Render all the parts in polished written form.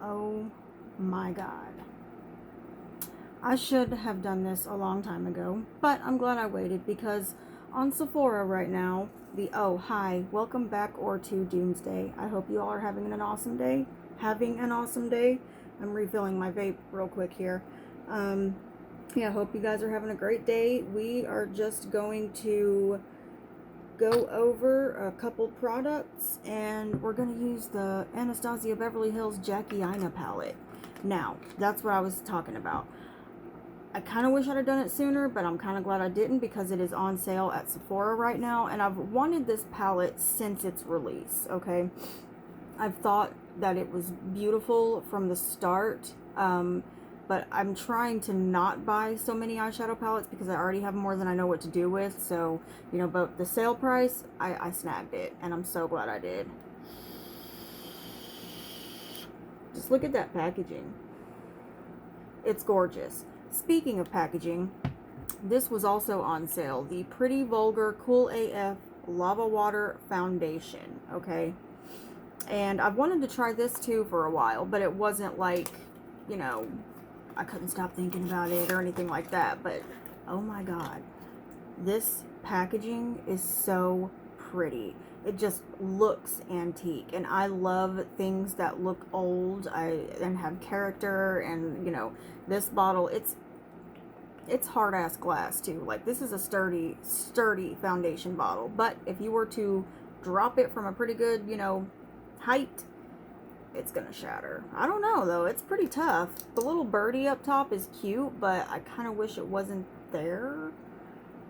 Oh my god. I should have done this a long time ago, but I'm glad I waited because on Sephora right now, oh, hi, welcome back or to Doomsday. I hope you all are having an awesome day. I'm refilling my vape real quick here. Yeah, I hope you guys are having a great day. We are just going to go over a couple products, and we're going to use the Anastasia Beverly Hills Jackie Aina palette. Now, that's what I was talking about. I kind of wish I'd have done it sooner, but I'm kind of glad I didn't because it is on sale at Sephora right now, and I've wanted this palette since its release, okay? I've thought that it was beautiful from the start, but I'm trying to not buy so many eyeshadow palettes because I already have more than I know what to do with, so, you know, but the sale price, I snagged it, and I'm so glad I did. Just look at that packaging. It's gorgeous. Speaking of packaging, this was also on sale. The Pretty Vulgar Cool AF Lava Water Foundation, okay? And I've wanted to try this too for a while, but it wasn't like, you know, I couldn't stop thinking about it or anything like that. But, oh my god. This packaging is so pretty. It just looks antique, and I love things that look old and have character. And you know, this bottle, it's hard ass glass too. Like, this is a sturdy foundation bottle, but if you were to drop it from a pretty good, you know, height, it's gonna shatter. I don't know though, it's pretty tough. The little birdie up top is cute, but I kind of wish it wasn't there.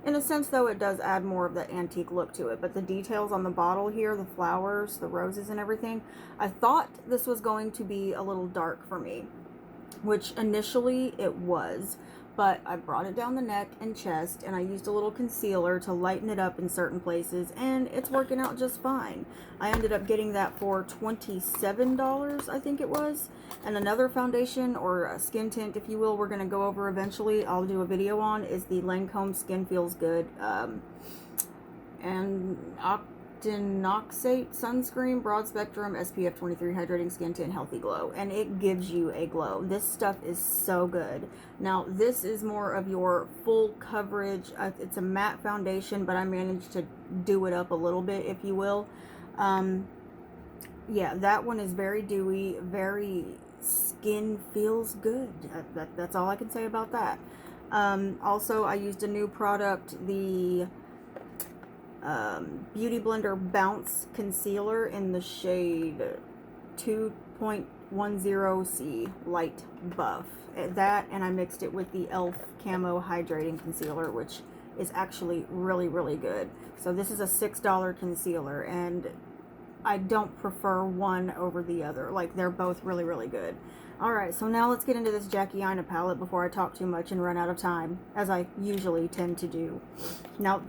In a sense, though, it does add more of the antique look to it. But the details on the bottle here, the flowers, the roses and everything, I thought this was going to be a little dark for me, which initially it was. But I brought it down the neck and chest, and I used a little concealer to lighten it up in certain places, and it's working out just fine. I ended up getting that for $27, I think it was. And another foundation, or a skin tint, if you will, we're going to go over eventually, I'll do a video on, is the Lancome Skin Feels Good and octinoxate sunscreen, broad spectrum, SPF 23 hydrating skin tint, healthy glow, and it gives you a glow. This stuff is so good. Now this is more of your full coverage. It's a matte foundation, but I managed to do it up a little bit, if you will. Yeah, that one is very dewy, very skin feels good. That's all I can say about that. Also, I used a new product, the Beauty Blender Bounce Concealer in the shade 2.10C Light Buff. That, and I mixed it with the e.l.f. Camo Hydrating Concealer, which is actually really, really good. So this is a $6 concealer, and I don't prefer one over the other. Like, they're both really, really good. Alright, so now let's get into this Jackie Aina palette before I talk too much and run out of time, as I usually tend to do. Now,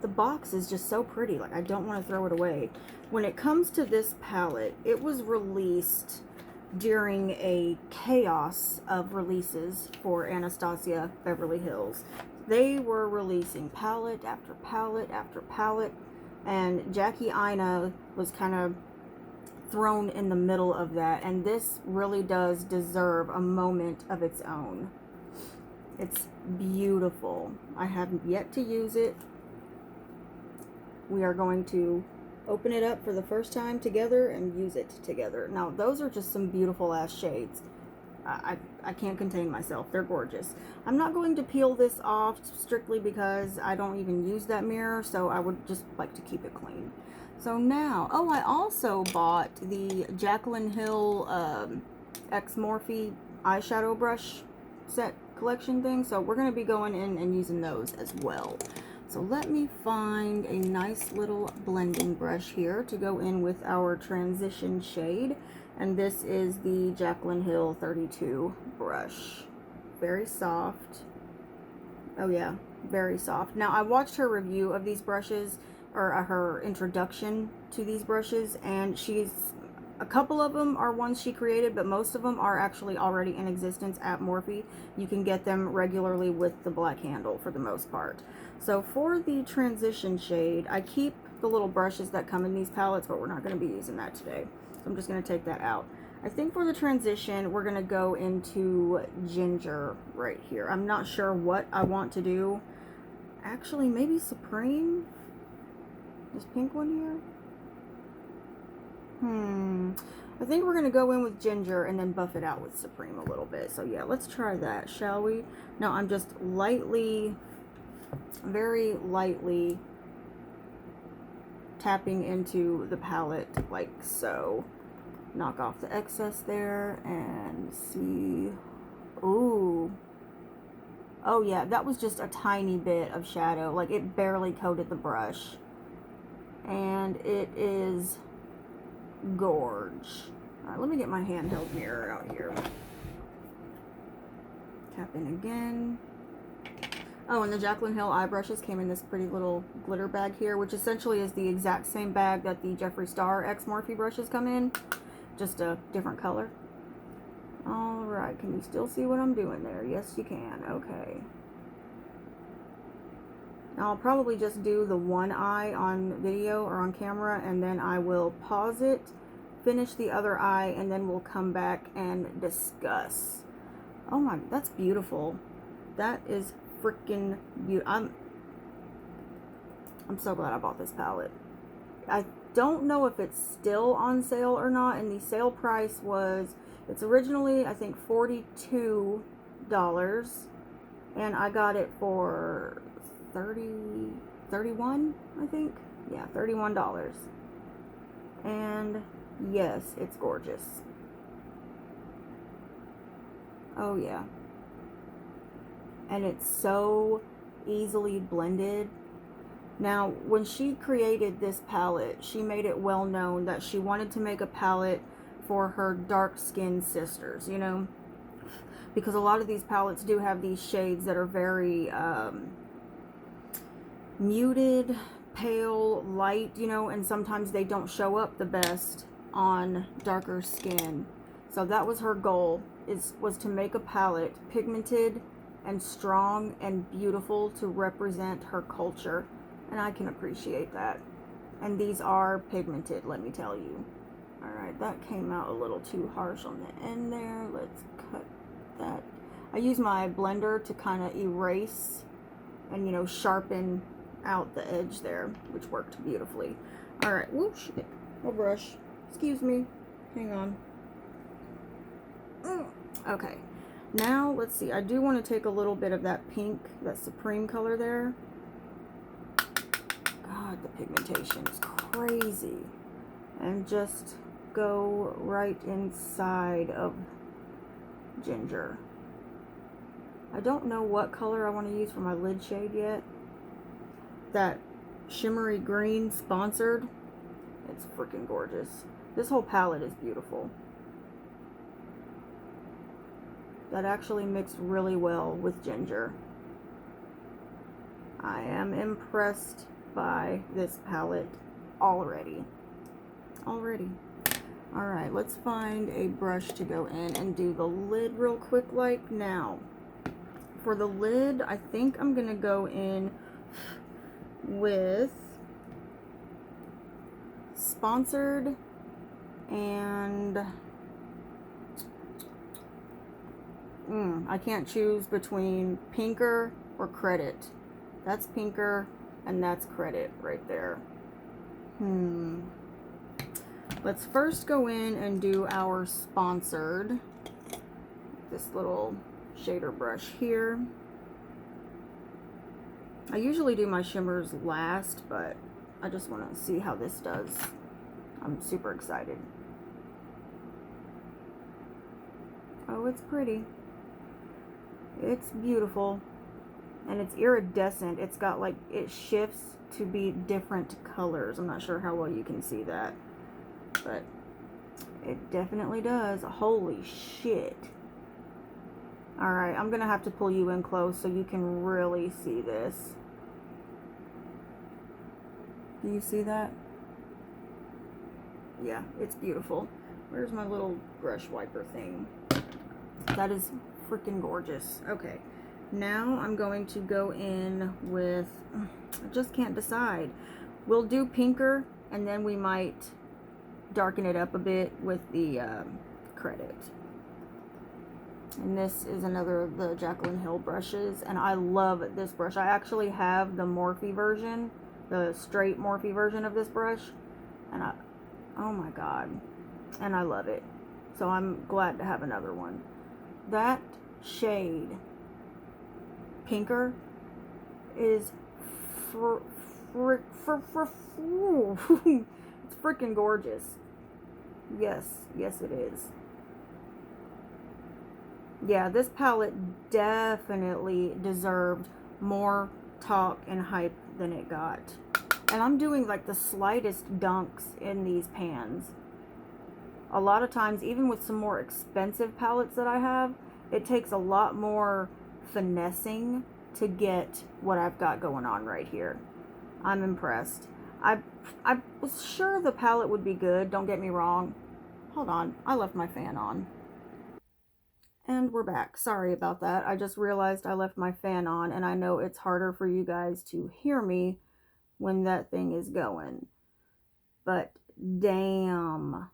the box is just so pretty. Like, I don't want to throw it away. When it comes to this palette, it was released during a chaos of releases for Anastasia Beverly Hills. They were releasing palette after palette after palette, and Jackie Aina was kind of thrown in the middle of that, and this really does deserve a moment of its own. It's beautiful. I haven't yet to use it. We are going to open it up for the first time together and use it together. Now, those are just some beautiful ass shades. I can't contain myself. They're gorgeous. I'm not going to peel this off strictly because I don't even use that mirror, so I would just like to keep it clean. So now, oh, I also bought the Jaclyn Hill X Morphe eyeshadow brush set collection thing, so we're going to be going in and using those as well. So let me find a nice little blending brush here to go in with our transition shade. And this is the Jaclyn Hill 32 brush. Very soft. Oh yeah, very soft. Now, I watched her review of these brushes, or her introduction to these brushes, and a couple of them are ones she created, but most of them are actually already in existence at Morphe. You can get them regularly with the black handle for the most part. So for the transition shade, I keep the little brushes that come in these palettes, but we're not going to be using that today. So I'm just going to take that out. I think for the transition, we're going to go into ginger right here. I'm not sure what I want to do. Actually, maybe Supreme? This pink one here? I think we're going to go in with ginger and then buff it out with Supreme a little bit. So yeah, let's try that, shall we? Now I'm just lightly, very lightly tapping into the palette like so. Knock off the excess there and see. Ooh. Oh yeah, that was just a tiny bit of shadow. Like it barely coated the brush. And it is gorge. Alright, let me get my handheld mirror out here. Tap in again. Oh, and the Jaclyn Hill eye brushes came in this pretty little glitter bag here, which essentially is the exact same bag that the Jeffree Star X Morphe brushes come in. Just a different color. Alright, can you still see what I'm doing there? Yes, you can. Okay. Now, I'll probably just do the one eye on video or on camera, and then I will pause it, finish the other eye, and then we'll come back and discuss. Oh my, that's beautiful. That is freaking beautiful. I'm so glad I bought this palette. I don't know if it's still on sale or not, and the sale price was, it's originally, I think, $42, and I got it for $31, I think. Yeah, $31. And yes, it's gorgeous. Oh yeah. And it's so easily blended. Now, when she created this palette, she made it well known that she wanted to make a palette for her dark-skinned sisters, you know? Because a lot of these palettes do have these shades that are very muted, pale, light, you know, and sometimes they don't show up the best on darker skin. So that was her goal, was to make a palette pigmented and strong and beautiful to represent her culture. And I can appreciate that. And these are pigmented, let me tell you. Alright, that came out a little too harsh on the end there. Let's cut that. I use my blender to kind of erase and, you know, sharpen out the edge there, which worked beautifully. Alright, whoosh, my brush. Excuse me. Hang on. Okay. Now, let's see. I do want to take a little bit of that pink, that Supreme color there. God, the pigmentation is crazy. And just go right inside of ginger. I don't know what color I want to use for my lid shade yet. That shimmery green sponsored. It's freaking gorgeous. This whole palette is beautiful. That actually mixed really well with ginger. I am impressed by this palette already. Alright, let's find a brush to go in and do the lid real quick like now. For the lid, I think I'm going to go in with Sponsored and I can't choose between Pinker or Credit. That's Pinker and that's Credit right there. Let's first go in and do our Sponsored. This little shader brush here. I usually do my shimmers last, but I just want to see how this does. I'm super excited. Oh, it's pretty. It's beautiful. And it's iridescent. It's got like, it shifts to be different colors. I'm not sure how well you can see that, but it definitely does. Holy shit. Alright, I'm going to have to pull you in close so you can really see this. Do you see that? Yeah, it's beautiful. Where's my little brush wiper thing? That is freaking gorgeous. Okay, now I'm going to go in with, I just can't decide. We'll do Pinker, and then we might darken it up a bit with the credit. And this is another of the Jaclyn Hill brushes, and I love this brush. I actually have the Morphe version, the straight Morphe version of this brush, and oh my god, and I love it. So I'm glad to have another one. That shade, Pinker, is it's freaking gorgeous. Yes, yes it is. Yeah, this palette definitely deserved more talk and hype than it got. And I'm doing like the slightest dunks in these pans. A lot of times, even with some more expensive palettes that I have, it takes a lot more finessing to get what I've got going on right here. I'm impressed. I was sure the palette would be good, don't get me wrong. Hold on, I left my fan on. And we're back. Sorry about that. I just realized I left my fan on, and I know it's harder for you guys to hear me when that thing is going. But damn.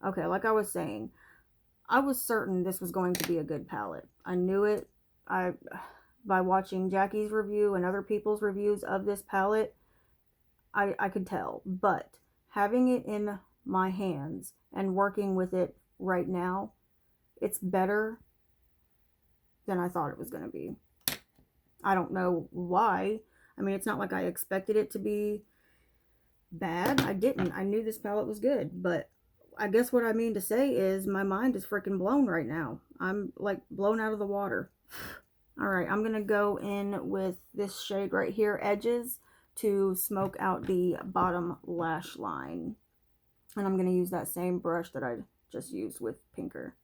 Okay, like I was saying, I was certain this was going to be a good palette. I knew it. By watching Jackie's review and other people's reviews of this palette, I could tell. But having it in my hands and working with it right now, it's better than I thought it was going to be. I don't know why. I mean, it's not like I expected it to be bad. I didn't. I knew this palette was good, but I guess what I mean to say is my mind is freaking blown right now. I'm like blown out of the water. All right, I'm going to go in with this shade right here, Edges, to smoke out the bottom lash line. And I'm going to use that same brush that I just used with Pinker.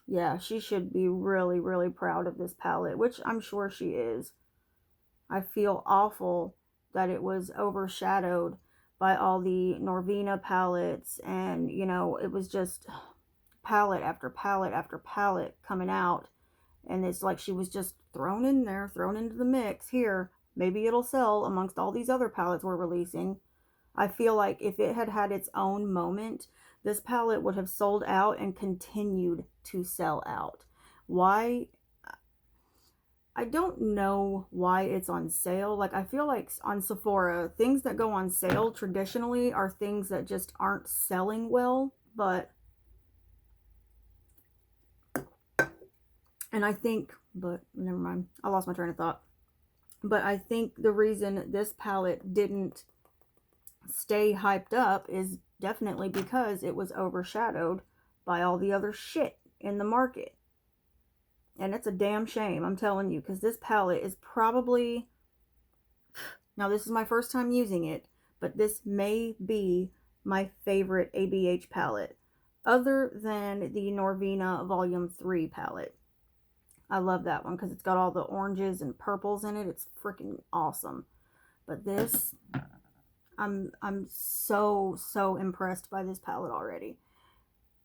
Yeah, she should be really, really proud of this palette, which I'm sure she is. I feel awful that it was overshadowed by all the Norvina palettes, and, you know, it was just palette after palette after palette coming out, and it's like she was just thrown in there, thrown into the mix. Here, maybe it'll sell amongst all these other palettes we're releasing. I feel like if it had had its own moment, this palette would have sold out and continued to sell out. Why? I don't know why it's on sale. Like, I feel like on Sephora, things that go on sale traditionally are things that just aren't selling well, but and I think, but never mind, I lost my train of thought. But I think the reason this palette didn't stay hyped up is definitely because it was overshadowed by all the other shit in the market. And it's a damn shame, I'm telling you, because this palette is probably, now this is my first time using it, but this may be my favorite ABH palette, other than the Norvina Volume 3 palette. I love that one because it's got all the oranges and purples in it. It's freaking awesome. But this, I'm so impressed by this palette already.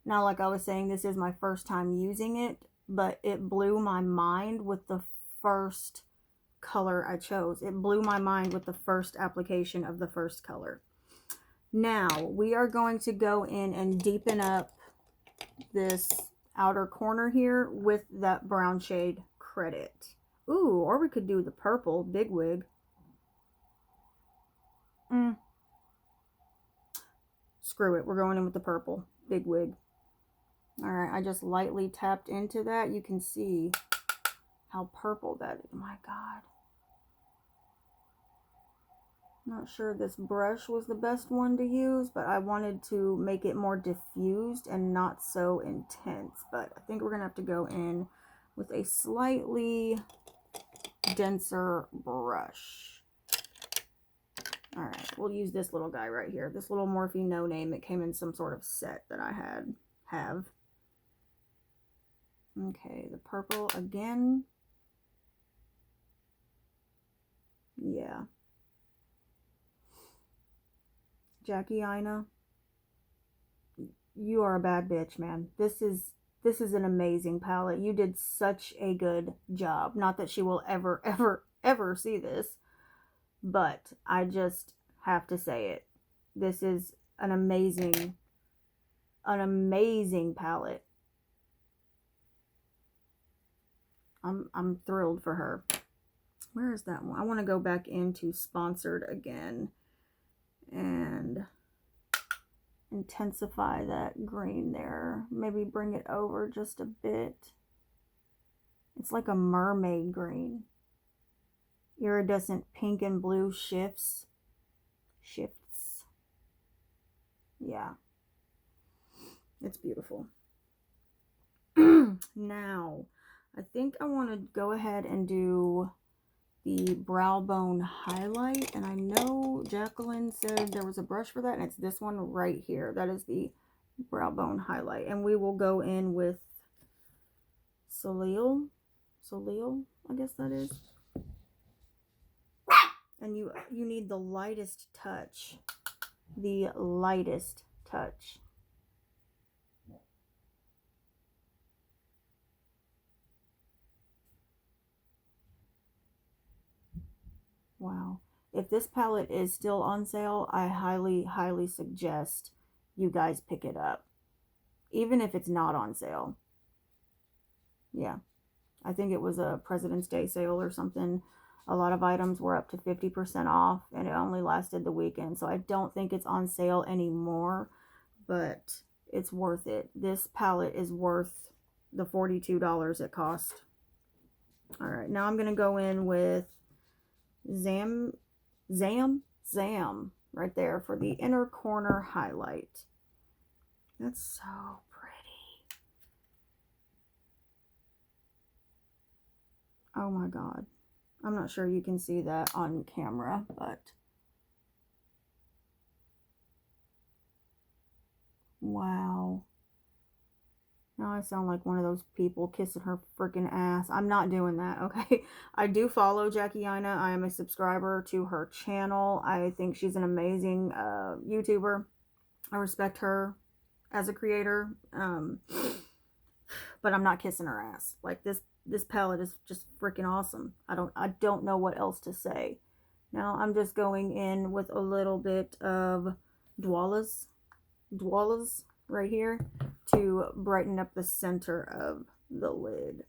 Now, like I was saying, this is my first time using it, but it blew my mind with the first color I chose. It blew my mind with the first application of the first color. Now, we are going to go in and deepen up this outer corner here with that brown shade Credit. Ooh, or we could do the purple Big Wig. Screw it, we're going in with the purple Big Wig. Alright, I just lightly tapped into that. You can see how purple that is. My God. Not sure this brush was the best one to use, but I wanted to make it more diffused and not so intense. But I think we're going to have to go in with a slightly denser brush. Alright, we'll use this little guy right here. This little Morphe No Name. It came in some sort of set that I have. Okay, the purple again. Yeah. Jackie Aina, you are a bad bitch, man. This is an amazing palette. You did such a good job. Not that she will ever see this, but I just have to say it. This is an amazing an amazing palette. I'm thrilled for her. Where is that one? I want to go back into sponsored again and intensify that green there. Maybe bring it over just a bit. It's like a mermaid green. Iridescent pink and blue shifts. Yeah. It's beautiful. Now, I think I want to go ahead and do the brow bone highlight. And I know Jacqueline said there was a brush for that, and it's this one right here. That is the brow bone highlight. And we will go in with Soleil, I guess that is. And you need the lightest touch. The lightest touch. Wow. If this palette is still on sale, I highly, highly suggest you guys pick it up. Even if it's not on sale. Yeah. I think it was a President's Day sale or something. A lot of items were up to 50% off, and it only lasted the weekend. So I don't think it's on sale anymore, but it's worth it. This palette is worth the $42 it cost. All right, now I'm going to go in with Zam right there for the inner corner highlight. That's so pretty. Oh my God. I'm not sure you can see that on camera, but wow. Now I sound like one of those people kissing her freaking ass. I'm not doing that, okay? I do follow Jackie Aina. I am a subscriber to her channel. I think she's an amazing YouTuber. I respect her as a creator. But I'm not kissing her ass. Like this palette is just freaking awesome. I don't know what else to say. Now I'm just going in with a little bit of Dwala's right here to brighten up the center of the lid.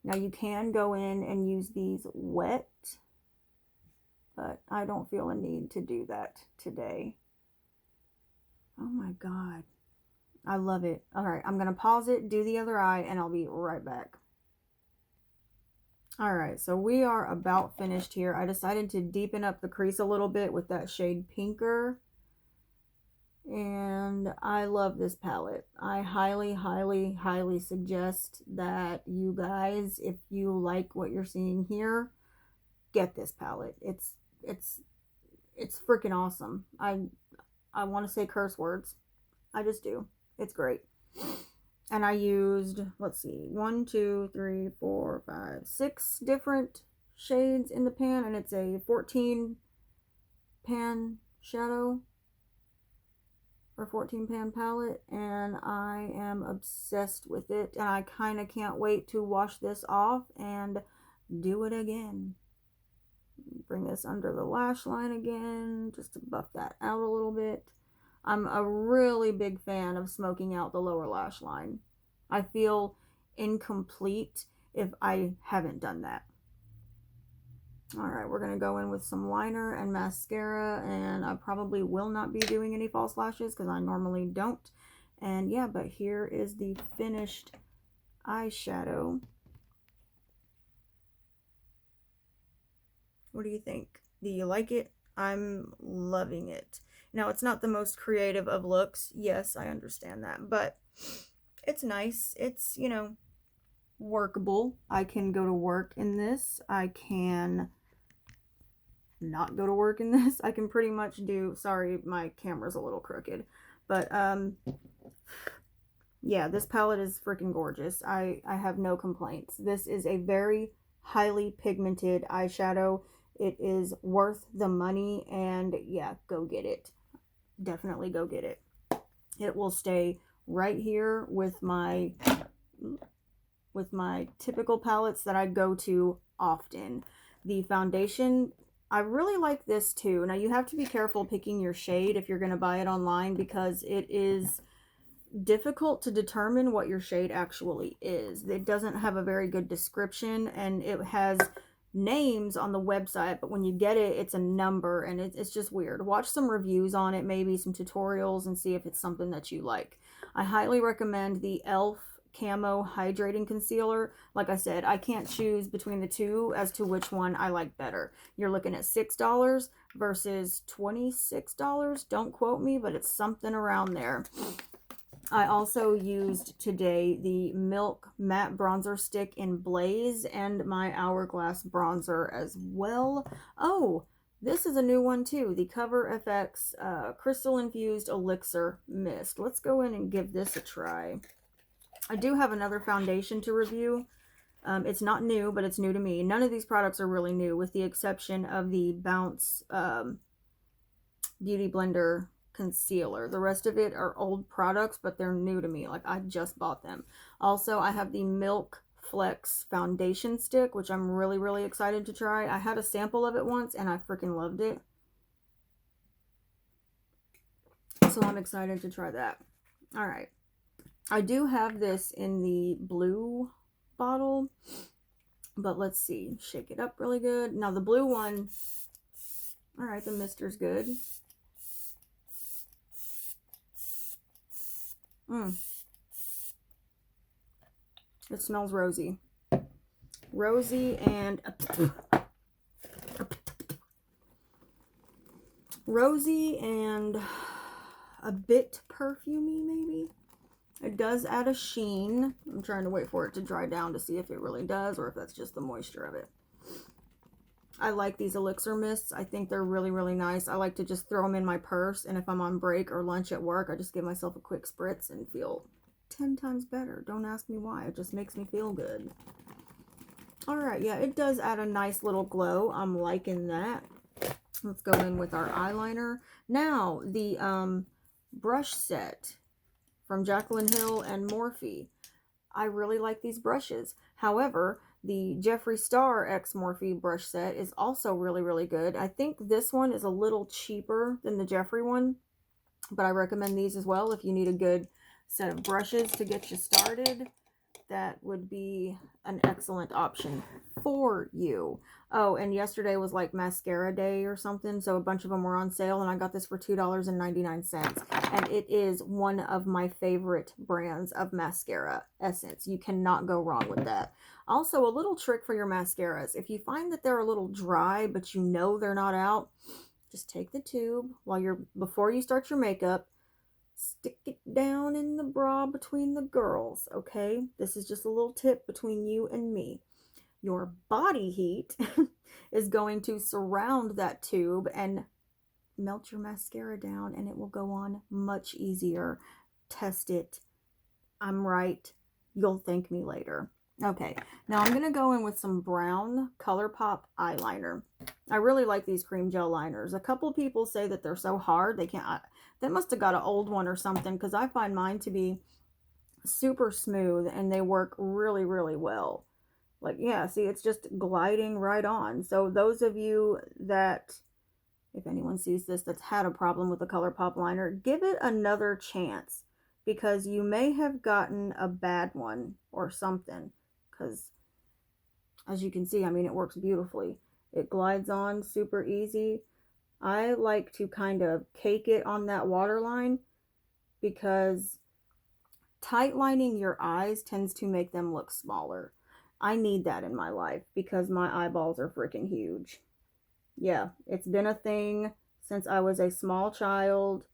Now you can go in and use these wet, but I don't feel a need to do that today. Oh my God. I love it. All right, I'm going to pause it, do the other eye, and I'll be right back. All right, so we are about finished here. I decided to deepen up the crease a little bit with that shade Pinker. And I love this palette. I highly, highly, highly suggest that you guys, if you like what you're seeing here, get this palette. It's freaking awesome. I want to say curse words. I just do. It's great. And I used, let's see, 1, 2, 3, 4, 5, 6 different shades in the pan, and it's a 14 pan shadow or 14 pan palette, and I am obsessed with it, and I kind of can't wait to wash this off and do it again. Bring this under the lash line again, just to buff that out a little bit. I'm a really big fan of smoking out the lower lash line. I feel incomplete if I haven't done that. Alright, we're going to go in with some liner and mascara, and I probably will not be doing any false lashes because I normally don't. And yeah, but here is the finished eyeshadow. What do you think? Do you like it? I'm loving it. Now, it's not the most creative of looks. Yes, I understand that. But it's nice. It's, you know, workable. I can go to work in this. I can not go to work in this. I can pretty much do... Sorry, my camera's a little crooked. But, yeah, this palette is freaking gorgeous. I have no complaints. This is a very highly pigmented eyeshadow. It is worth the money, and yeah, go get it. Definitely go get it. It will stay right here with my typical palettes that I go to often. The foundation, I really like this too. Now you have to be careful picking your shade if you're going to buy it online, because it is difficult to determine what your shade actually is. It doesn't have a very good description, and it has names on the website, but when you get it, it's a number, and it's just weird. Watch some reviews on it, maybe some tutorials, and see if it's something that you like. I highly recommend the e.l.f. Camo Hydrating Concealer. Like I said, I can't choose between the two as to which one I like better. You're looking at $6 versus $26. Don't quote me, but it's something around there. I also used today the Milk Matte Bronzer Stick in Blaze and my Hourglass Bronzer as well. Oh, this is a new one too. The Cover FX Crystal Infused Elixir Mist. Let's go in and give this a try. I do have another foundation to review. It's not new, but it's new to me. None of these products are really new, with the exception of the Bounce Beauty Blender concealer. The rest of it are old products, but they're new to me. Like, I just bought them. Also, I have the Milk Flex foundation stick, which I'm really, really excited to try. I had a sample of it once, and I freaking loved it. So I'm excited to try that. All right. I do have this in the blue bottle, but let's see. Shake it up really good. Now, the blue one, all right, the mister's good. It smells rosy. Rosy and a bit perfumey, maybe. It does add a sheen. I'm trying to wait for it to dry down to see if it really does, or if that's just the moisture of it. I like these elixir mists. I think they're really, really nice. I like to just throw them in my purse, and if I'm on break or lunch at work, I just give myself a quick spritz and feel 10 times better. Don't ask me why. It just makes me feel good. All right, yeah, it does add a nice little glow. I'm liking that. Let's go in with our eyeliner. Now, the brush set from Jaclyn Hill and Morphe. I really like these brushes. However, the Jeffree Star X Morphe brush set is also really, really good. I think this one is a little cheaper than the Jeffree one, but I recommend these as well if you need a good set of brushes to get you started. That would be an excellent option for you. Oh, and yesterday was like mascara day or something, so a bunch of them were on sale, and I got this for $2.99, and it is one of my favorite brands of mascara, Essence. You cannot go wrong with that. Also, a little trick for your mascaras. If you find that they're a little dry, but you know they're not out, just take the tube before you start your makeup, stick it down in the bra between the girls, okay? This is just a little tip between you and me. Your body heat is going to surround that tube and melt your mascara down, and it will go on much easier. Test it. I'm right. You'll thank me later. Okay, now I'm going to go in with some brown ColourPop eyeliner. I really like these cream gel liners. A couple people say that they're so hard, they can't... They must have got an old one or something, because I find mine to be super smooth, and they work really, really well. Like, yeah, see, it's just gliding right on. So those of you that, if anyone sees this, that's had a problem with the ColourPop liner, give it another chance, because you may have gotten a bad one or something. Because, as you can see, I mean, it works beautifully. It glides on super easy. I like to kind of cake it on that waterline, because tight lining your eyes tends to make them look smaller. I need that in my life because my eyeballs are freaking huge. Yeah, it's been a thing since I was a small child.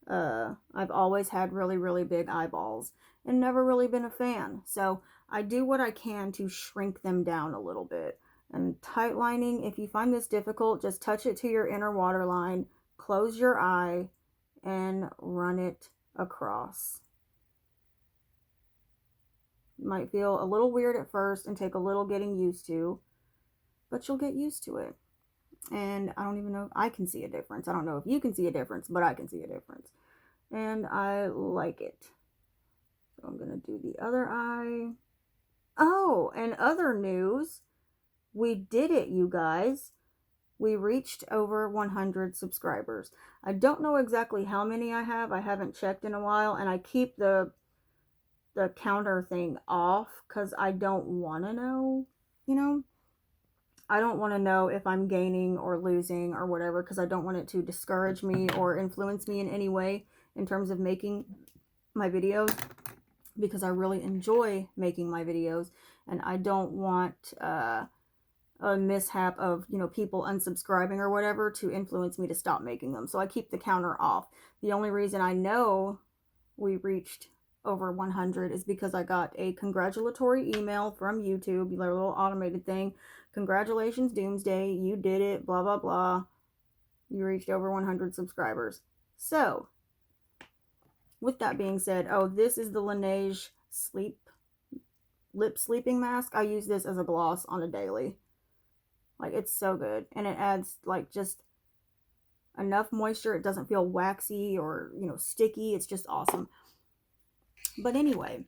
I've always had really, really big eyeballs and never really been a fan. So I do what I can to shrink them down a little bit. And tight lining, if you find this difficult, just touch it to your inner waterline, close your eye, and run it across. It might feel a little weird at first and take a little getting used to, but you'll get used to it. And I don't even know if I can see a difference. I don't know if you can see a difference, but I can see a difference. And I like it. So I'm going to do the other eye. Oh, and other news. We did it, you guys. we reached over 100 subscribers. I don't know exactly how many I have. I haven't checked in a while, and I keep the counter thing off because I don't want to know, you know. I don't want to know if I'm gaining or losing or whatever, because I don't want it to discourage me or influence me in any way in terms of making my videos, because I really enjoy making my videos, and I don't want a mishap of, you know, people unsubscribing or whatever to influence me to stop making them. So I keep the counter off. The only reason I know we reached over 100 is because I got a congratulatory email from YouTube, their little automated thing. Congratulations, Doomsday, you did it, blah, blah, blah. You reached over 100 subscribers. So, with that being said, oh, this is the Laneige lip sleeping mask. I use this as a gloss on a daily. Like, it's so good. And it adds, like, just enough moisture. It doesn't feel waxy or, you know, sticky. It's just awesome. But anyway,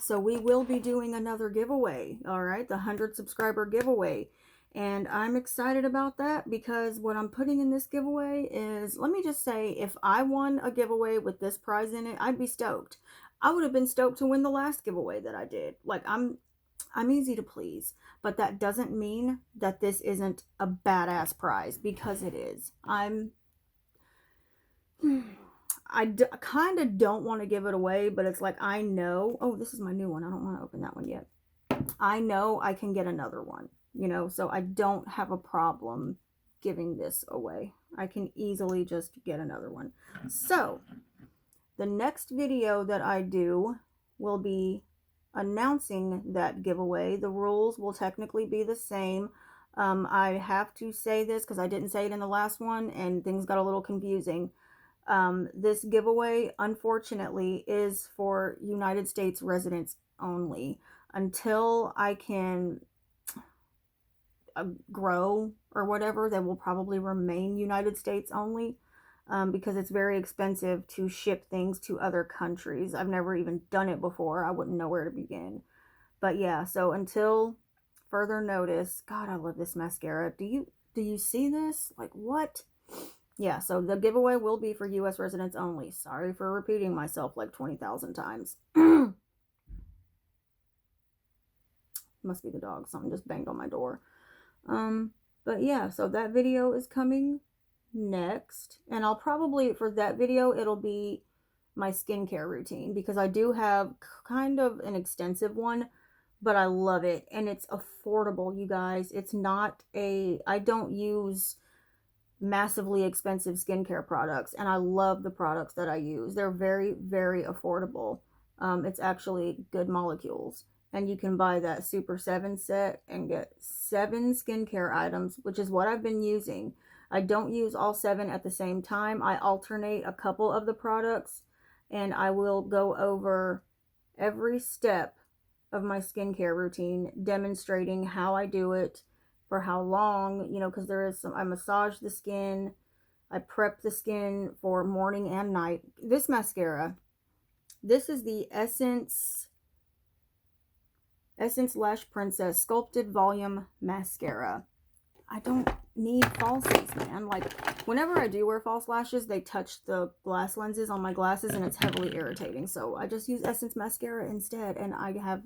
so we will be doing another giveaway, all right? The 100 subscriber giveaway. And I'm excited about that because what I'm putting in this giveaway is, let me just say, if I won a giveaway with this prize in it, I'd be stoked. I would have been stoked to win the last giveaway that I did. Like, I'm easy to please, but that doesn't mean that this isn't a badass prize, because it is. Kind of don't want to give it away, but it's like, I know, oh, this is my new one. I don't want to open that one yet. I know I can get another one, you know, so I don't have a problem giving this away. I can easily just get another one. So the next video that I do will be announcing that giveaway. The rules will technically be the same. I have to say this because I didn't say it in the last one and things got a little confusing. This giveaway, unfortunately, is for United States residents only. Until I can grow or whatever, they will probably remain United States only, because it's very expensive to ship things to other countries. I've never even done it before. I wouldn't know where to begin. But yeah, so until further notice, God, I love this mascara. Do you see this? Like, what? Yeah, so the giveaway will be for U.S. residents only. Sorry for repeating myself like 20,000 times. Must be the dog. Something just banged on my door. But yeah, so that video is coming next. And I'll probably, for that video, it'll be my skincare routine, because I do have kind of an extensive one, but I love it. And it's affordable, you guys. It's not I don't use massively expensive skincare products, and I love the products that I use. They're very, very affordable. It's actually good molecules, and you can buy that Super 7 set and get 7 skincare items, which is what I've been using. I don't use all 7 at the same time. I alternate a couple of the products, and I will go over every step of my skincare routine, demonstrating how I do it, for how long, you know, because there is some, I massage the skin, I prep the skin for morning and night. This mascara, this is the Essence Lash Princess Sculpted Volume Mascara. I don't need falsies, man. Like, whenever I do wear false lashes, they touch the glass lenses on my glasses, and it's heavily irritating. So I just use Essence mascara instead, and I have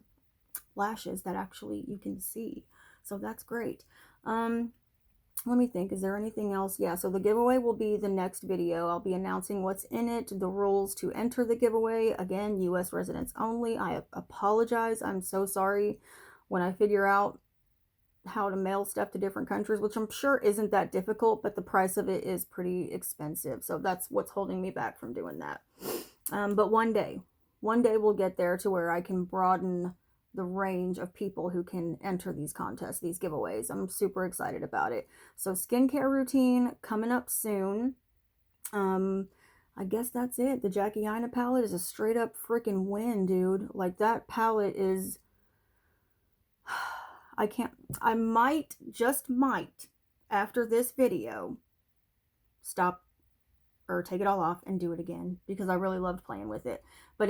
lashes that actually you can see. So that's great. Let me think. Is there anything else? Yeah, so the giveaway will be the next video. I'll be announcing what's in it, the rules to enter the giveaway. Again, U.S. residents only. I apologize. I'm so sorry. When I figure out how to mail stuff to different countries, which I'm sure isn't that difficult, but the price of it is pretty expensive. So that's what's holding me back from doing that. But one day we'll get there to where I can broaden the range of people who can enter these contests, these giveaways. I'm super excited about it. So skincare routine coming up soon. I guess that's it. The Jackie Aina palette is a straight up freaking win, dude. Like, that palette is, I might, just might, after this video, stop or take it all off and do it again, because I really loved playing with it. But